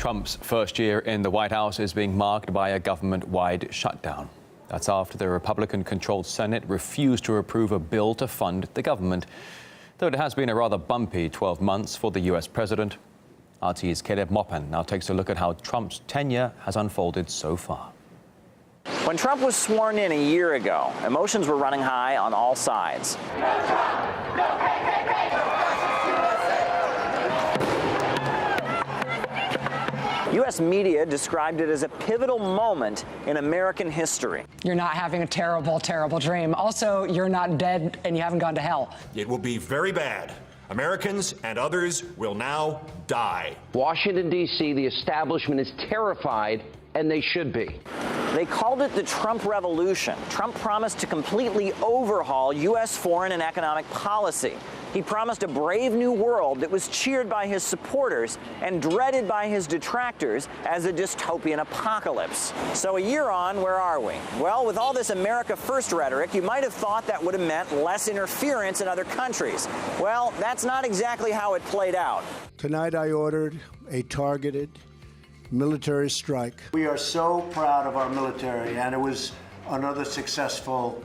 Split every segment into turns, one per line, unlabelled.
Trump's first year in the White House is being marked by a government-wide shutdown. That's after the Republican-controlled Senate refused to approve a bill to fund the government. Though it has been a rather bumpy 12 months for the U.S. president. RT's Caleb Moppin now takes a look at how Trump's tenure has unfolded so far.
When Trump was sworn in a year ago, emotions were running high on all sides. U.S. media described it as a pivotal moment in American history.
You're not having a terrible, terrible dream. Also, you're not dead and you haven't gone to hell.
It will be very bad. Americans and others will now die.
Washington, D.C., the establishment is terrified, and they should be.
They called it the Trump Revolution. Trump promised to completely overhaul U.S. foreign and economic policy. He promised a brave new world that was cheered by his supporters and dreaded by his detractors as a dystopian apocalypse. So a year on, where are we? Well, with all this America First rhetoric, you might have thought that would have meant less interference in other countries. Well, that's not exactly how it played out.
Tonight I ordered a targeted military strike.
We are so proud of our military, and it was another successful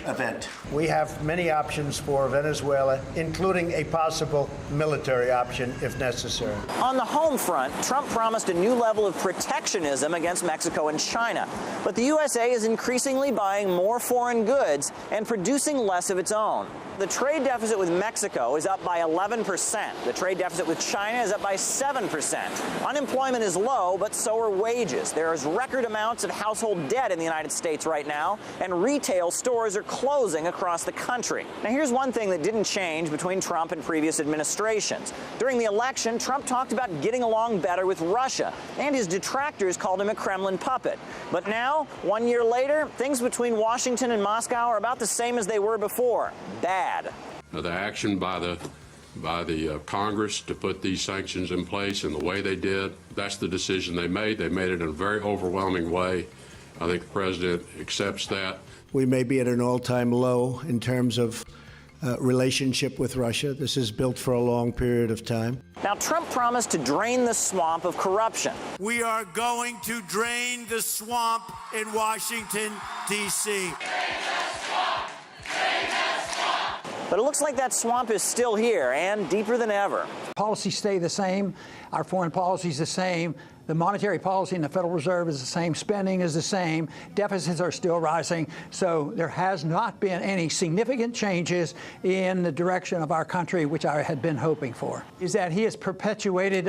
event.
We have many options for Venezuela, including a possible military option if necessary.
On the home front, Trump promised a new level of protectionism against Mexico and China. But the USA is increasingly buying more foreign goods and producing less of its own. The trade deficit with Mexico is up by 11%. The trade deficit with China is up by 7%. Unemployment is low, but so are wages. There is record amounts of household debt in the United States right now, and retail stores are closing across the country. Now, here's one thing that didn't change between Trump and previous administrations. During the election, Trump talked about getting along better with Russia, and his detractors called him a Kremlin puppet. But now, 1 year later, things between Washington and Moscow are about the same as they were before. Bad.
The action by the Congress to put these sanctions in place and the way they did, that's the decision they made. They made it in a very overwhelming way. I think the president accepts that.
We may be at an all-time low in terms of relationship with Russia. This is built for a long period of time.
Now, Trump promised to drain the swamp of corruption.
We are going to drain the swamp in Washington, D.C.
But it looks like that swamp is still here and deeper than ever.
Policies stay the same. Our foreign policy is the same. The monetary policy in the Federal Reserve is the same. Spending is the same. Deficits are still rising. So there has not been any significant changes in the direction of our country, which I had been hoping for. Is that he has perpetuated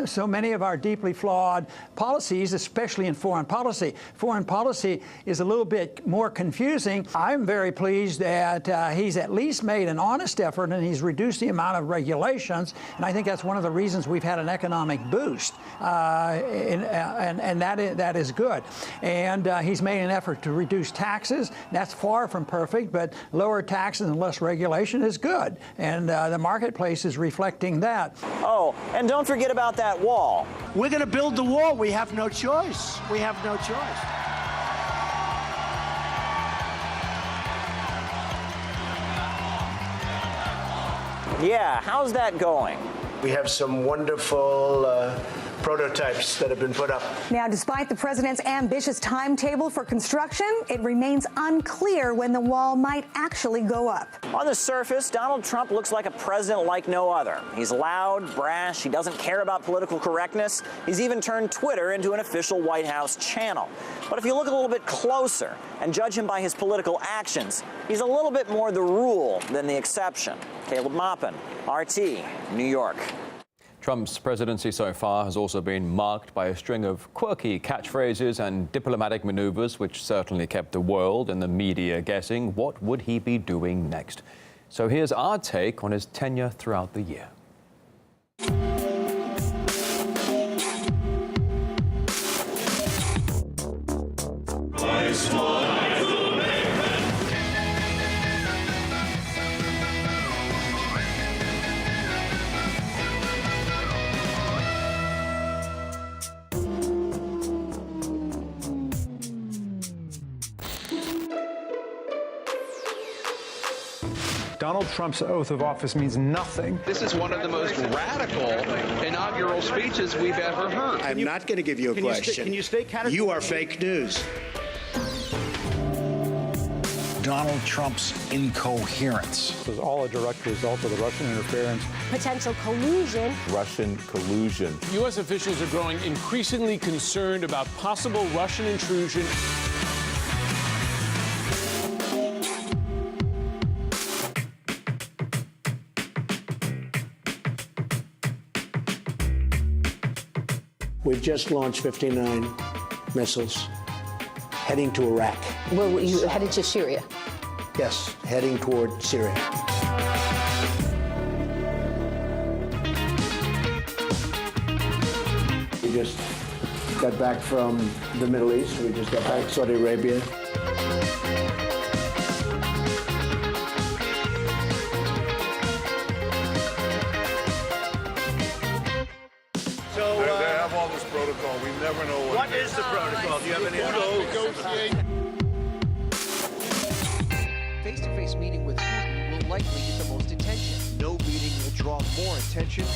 so many of our deeply flawed policies, especially in foreign policy. Foreign policy is a little bit more confusing. I'm very pleased that he's at least made an honest effort and he's reduced the amount of regulations. And I think that's one of the reasons we've had an economic boost. And that is good. And he's made an effort to reduce taxes. That's far from perfect, but lower taxes and less regulation is good. And the marketplace is reflecting that.
Oh, and don't forget about that wall.
We're going to build the wall. We have no choice. We have no choice.
Yeah, how's that going?
We have some wonderful prototypes that have been put up.
Now, despite the president's ambitious timetable for construction, it remains unclear when the wall might actually go up.
On the surface, Donald Trump looks like a president like no other. He's loud, brash, he doesn't care about political correctness. He's even turned Twitter into an official White House channel. But if you look a little bit closer and judge him by his political actions, he's a little bit more the rule than the exception. Caleb Moppin, RT, New York.
Trump's presidency so far has also been marked by a string of quirky catchphrases and diplomatic maneuvers, which certainly kept the world and the media guessing what would he be doing next. So here's our take on his tenure throughout the year.
Donald Trump's oath of office means nothing.
This is one of the most radical inaugural speeches we've ever heard.
I'm not going to give you a question.
Can you stay categorical?
You are fake news.
Donald Trump's incoherence.
This is all a direct result of the Russian interference.
Potential collusion.
Russian collusion.
U.S. officials are growing increasingly concerned about possible Russian intrusion.
We've just launched 59 missiles heading to Iraq.
Well, you headed to Syria?
Yes, heading toward Syria. We just got back from the Middle East. We just got back to Saudi Arabia.
So they have all this protocol. We never know
what is the protocol. Do you have any
idea?
Face-to-face meeting with Putin will likely get the most attention. No meeting will draw more attention.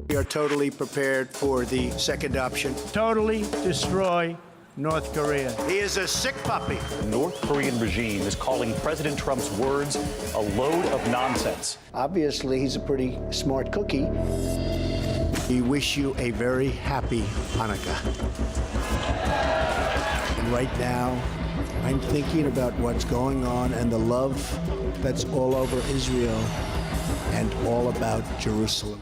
We are totally prepared for the second option. Totally destroy North Korea. He is a sick puppy.
The North Korean regime is calling President Trump's words a load of nonsense.
Obviously, he's a pretty smart cookie. We wish you a very happy Hanukkah. And right now, I'm thinking about what's going on and the love that's all over Israel and all about Jerusalem.